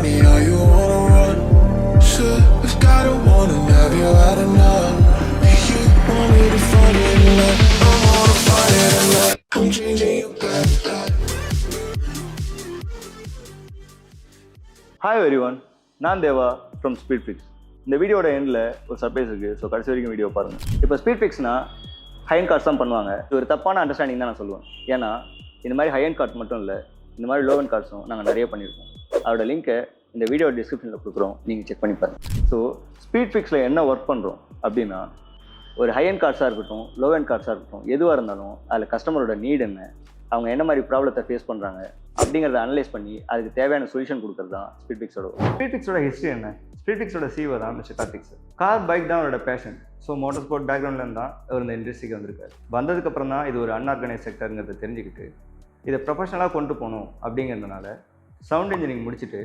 me how you wanna run. Should have got a warning, have you had enough? You want me to find it tonight? I wanna find it tonight. I'm changing you back. Hi everyone, நான் தேவா from speed fix. இந்த வீடியோட எண்டில் ஒரு surprise இருக்குது. So கடைசி வரைக்கும் video பாருங்கள். இப்போ ஸ்பீட் ஃபிக்ஸ்னால் ஹை-எண்ட் கார்ட்ஸ் தான் பண்ணுவாங்க. இது ஒரு தப்பான அண்டர்ஸ்டாண்டிங் தான் நான் சொல்லுவேன். ஏன்னா இந்த மாதிரி ஹை-எண்ட் கார்ட்ஸ் மட்டும் இல்லை, இந்த மாதிரி லோ-எண்ட் கார்ட்ஸும் நாங்கள் நிறைய பண்ணியிருக்கோம். அதோட லிங்க்கை இந்த வீடியோ டிஸ்கிரிப்ஷனில் கொடுக்குறோம், நீங்கள் செக் பண்ணி பாருங்கள். ஸோ ஸ்பீட் ஃபிக்ஸில் என்ன ஒர்க் பண்ணுறோம் அப்படின்னா, ஒரு ஹை-எண்ட் கார்ட்ஸாக இருக்கட்டும், லோ-எண்ட் கார்ட்ஸாக இருக்கட்டும், எதுவாக இருந்தாலும் அதில் கஸ்டமரோட நீட் என்ன, அவங்க என்ன மாதிரி ப்ராப்ளத்தை ஃபேஸ் பண்ணுறாங்க அப்படிங்கிறத அனலைஸ் பண்ணி அதுக்கு தேவையான சொல்யூஷன் கொடுக்குறது தான் ஸ்பீட் ஃபிக்ஸோட. ஸ்பீட் ஃபிக்ஸோட ஹிஸ்ட்ரி என்ன? ஸ்பீட் ஃபிக்ஸோட CEO தான் mister Karthik sir. Car bike தான் அவரோட பேஷன். ஸோ மோட்டர் ஸ்போர்ட் பேக்ரவுண்ட்லேருந்து தான் அவர் இந்த இண்டஸ்ட்ரிக்கு வந்திருக்காரு. வந்ததுக்கப்புறம் தான் இது ஒரு அன்ஆர்கனைஸ் செக்டருங்கிறத தெரிஞ்சுக்கிட்டு இதை ப்ரொஃபஷனலாக கொண்டு போகணும் அப்படிங்கிறதுனால சவுண்ட் இன்ஜினியரிங் முடிச்சுட்டு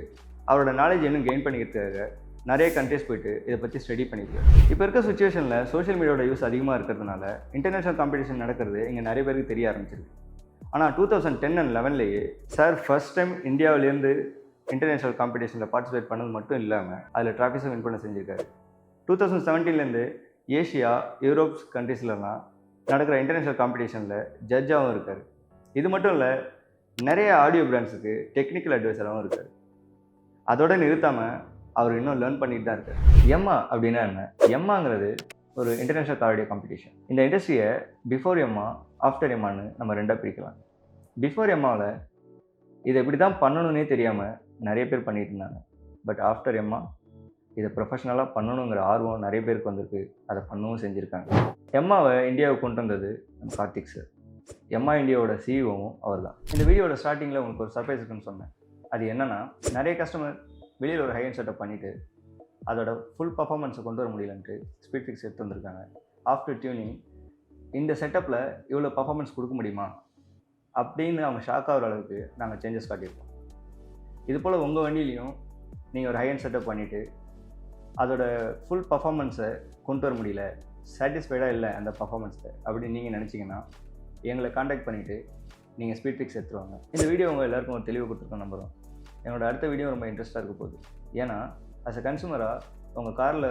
அவரோட நாலேஜ் இன்னும் கெயின் பண்ணிக்கிறதுக்காக நிறைய கண்ட்ரீஸ் போயிட்டு இதை பற்றி ஸ்டடி பண்ணியிருக்காரு. இப்போ இருக்க சுச்சுவேஷனில் சோஷியல் மீடியாவோட யூஸ் அதிகமாக இருக்கிறதுனால இன்டர்நேஷனல் காம்படிஷன் நடக்கிறது இங்கே நிறைய பேருக்கு தெரிய ஆரம்பிச்சிருக்கு. ஆனால் 2010 and 11 சார் ஃபர்ஸ்ட் டைம் இந்தியாவிலேருந்து இன்டர்நேஷ்னல் காம்படிஷனில் பார்ட்டிசிபேட் பண்ணது மட்டும் இல்லாமல் அதில் ட்ராஃபிஸை வின் பண்ண செஞ்சுருக்காரு. 2017 ஏஷியா, யூரோப்ஸ் கண்ட்ரீஸ்லலாம் நடக்கிற இன்டர்நேஷ்னல் காம்படிஷனில் ஜட்ஜாகவும் இருக்கார். இது மட்டும் இல்லை, நிறைய ஆடியோ பிராண்ட்ஸுக்கு டெக்னிக்கல் அட்வைஸராகவும் இருக்கார். அதோடு நிறுத்தாமல் அவர் இன்னும் லேர்ன் பண்ணிட்டு தான் இருக்கார். எம்மா அப்படின்னா என்ன? எம்மாங்கிறது ஒரு இன்டர்நேஷ்னல் கார் ஆடியோ காம்படிஷன். இந்த இண்டஸ்ட்ரியை பிஃபோர் எம்மா, ஆஃப்டர் எம்மான்னு நம்ம ரெண்டாக பிரிக்கலாம். பிஃபோர் எம்மாவில் இதை எப்படி தான் பண்ணணுன்னே தெரியாமல் நிறைய பேர் பண்ணிட்டு இருந்தாங்க. பட் ஆஃப்டர் எம்மா இதை ப்ரொஃபஷ்னலாக பண்ணணுங்கிற ஆர்வம் நிறைய பேருக்கு வந்திருக்கு, அதை பண்ணவும் செஞ்சுருக்காங்க. எம்மாவை இந்தியாவுக்கு கொண்டு வந்தது நம்ம கார்த்திக் சார். எம்மா இந்தியாவோட சிஇஓவும் அவர் தான். இந்த வீடியோட ஸ்டார்டிங்கில் உங்களுக்கு ஒரு சர்ப்ரைஸ் இருக்குன்னு சொன்னேன். அது என்னென்னா, நிறைய கஸ்டமர் வெளியில் ஒரு ஹை-எண்ட் செட்டப் பண்ணிவிட்டு அதோட ஃபுல் பர்ஃபார்மன்ஸை கொண்டு வர முடியலன்ட்டு ஸ்பீட் ஃபிக்ஸ் எடுத்து வந்திருக்காங்க. ஆஃப்டர் டியூனிங் இந்த செட்டப்பில் இவ்வளோ பர்ஃபார்மன்ஸ் கொடுக்க முடியுமா அப்படின்னு அவங்க ஷாக் ஆகிற அளவுக்கு நாங்கள் சேஞ்சஸ் காட்டியிருக்கோம். இது போல் உங்கள் வண்டியிலையும் நீங்கள் ஒரு ஹை-எண்ட் செட்டப் பண்ணிவிட்டு அதோட ஃபுல் பர்ஃபார்மன்ஸை கொண்டு வர முடியல, சாட்டிஸ்ஃபைடாக இல்லை அந்த பர்ஃபார்மன்ஸை அப்படின்னு நீங்கள் நினச்சிங்கன்னா எங்களை காண்டாக்ட் பண்ணிவிட்டு நீங்கள் ஸ்பீட் ஃபிக்ஸ் எடுத்துருவாங்க. இந்த வீடியோ உங்கள் எல்லாருக்கும் ஒரு தெளிவு கொடுத்துருக்கோம் நம்புகிறோம். என்னோடய அடுத்த வீடியோ ரொம்ப இன்ட்ரெஸ்ட்டாக இருக்க போகுது. ஏன்னா அஸ் அ கன்சூமராக உங்கள் காரில்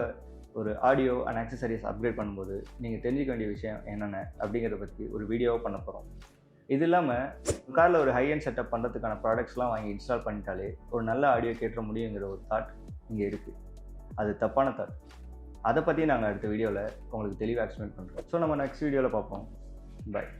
ஒரு ஆடியோ அண்ட் ஆக்சசரிஸ் அப்கிரேட் பண்ணும்போது நீங்கள் தெரிஞ்சிக்க வேண்டிய விஷயம் என்னென்ன அப்படிங்கிறத பற்றி ஒரு வீடியோவாக பண்ண போகிறோம். இது இல்லாமல் காரில் ஒரு ஹை-எண்ட் செட்டப் பண்ணுறதுக்கான ப்ராடக்ட்ஸ்லாம் வாங்கி இன்ஸ்டால் பண்ணிட்டாலே ஒரு நல்ல ஆடியோ கேட்டுற முடியுங்கிற ஒரு தாட் இங்கே இருக்குது. அது தப்பான தாட். அதை பற்றி நாங்கள் அடுத்த வீடியோவில் உங்களுக்கு தெளிவாக எக்ஸ்பிளைன் பண்ணுறோம். ஸோ நம்ம நெக்ஸ்ட் வீடியோவில் பார்ப்போம். பாய்.